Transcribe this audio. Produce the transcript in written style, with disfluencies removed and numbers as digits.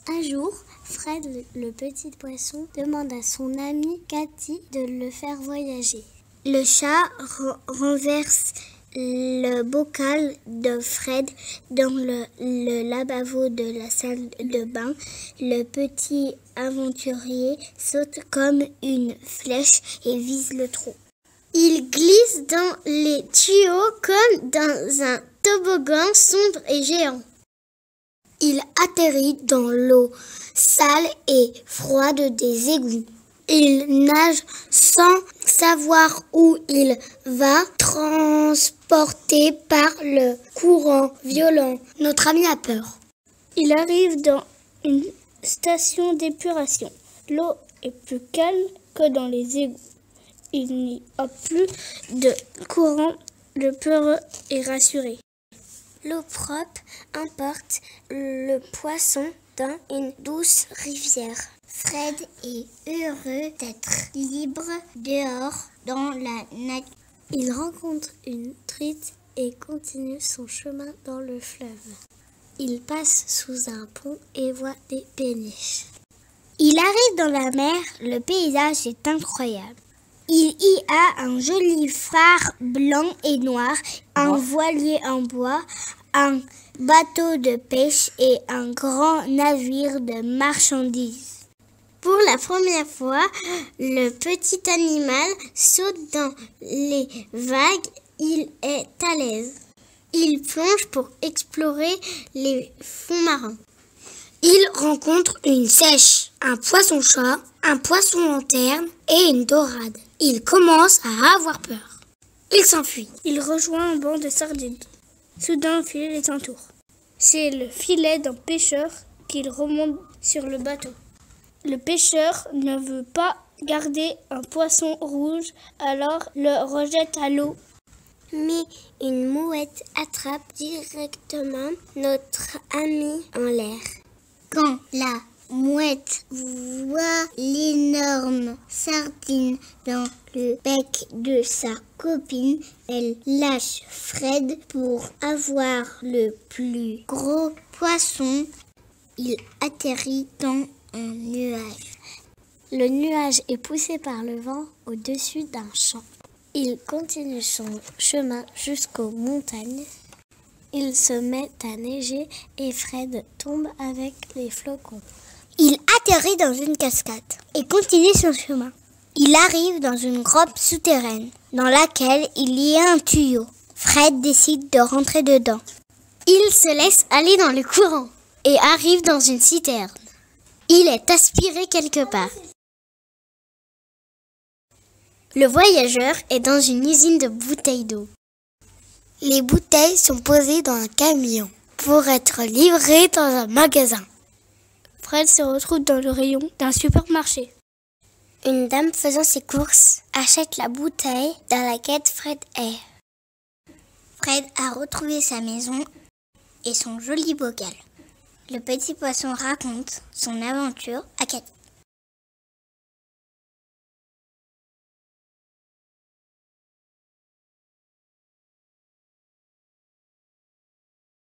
Un jour, Fred, le petit poisson, demande à son amie Cathy de le faire voyager. Le chat renverse le bocal de Fred dans le lavabo de la salle de bain. Le petit aventurier saute comme une flèche et vise le trou. Il glisse dans les tuyaux comme dans un toboggan sombre et géant. Il atterrit dans l'eau sale et froide des égouts. Il nage sans savoir où il va, transporté par le courant violent. Notre ami a peur. Il arrive dans une station d'épuration. L'eau est plus calme que dans les égouts. Il n'y a plus de courant. Le peureux est rassuré. L'eau propre emporte le poisson dans une douce rivière. Fred est heureux d'être libre dehors dans la nature. Il rencontre une truite et continue son chemin dans le fleuve. Il passe sous un pont et voit des péniches. Il arrive dans la mer, le paysage est incroyable. Il y a un joli phare blanc et noir, un voilier en bois, un bateau de pêche et un grand navire de marchandises. Pour la première fois, le petit animal saute dans les vagues. Il est à l'aise. Il plonge pour explorer les fonds marins. Il rencontre une seiche, un poisson-chat, un poisson-lanterne et une dorade. Il commence à avoir peur. Il s'enfuit. Il rejoint un banc de sardines. Soudain, un filet les entoure. C'est le filet d'un pêcheur qu'il remonte sur le bateau. Le pêcheur ne veut pas garder un poisson rouge, alors le rejette à l'eau. Mais une mouette attrape directement notre ami en l'air. Quand la mouette voit l'énorme sardine dans le bec de sa copine, elle lâche Fred pour avoir le plus gros poisson. Il atterrit dans un nuage. Le nuage est poussé par le vent au-dessus d'un champ. Il continue son chemin jusqu'aux montagnes. Il se met à neiger et Fred tombe avec les flocons. Il atterrit dans une cascade et continue son chemin. Il arrive dans une grotte souterraine dans laquelle il y a un tuyau. Fred décide de rentrer dedans. Il se laisse aller dans le courant et arrive dans une citerne. Il est aspiré quelque part. Le voyageur est dans une usine de bouteilles d'eau. Les bouteilles sont posées dans un camion pour être livrées dans un magasin. Fred se retrouve dans le rayon d'un supermarché. Une dame faisant ses courses achète la bouteille dans laquelle Fred est. Fred a retrouvé sa maison et son joli bocal. Le petit poisson raconte son aventure à Cathy.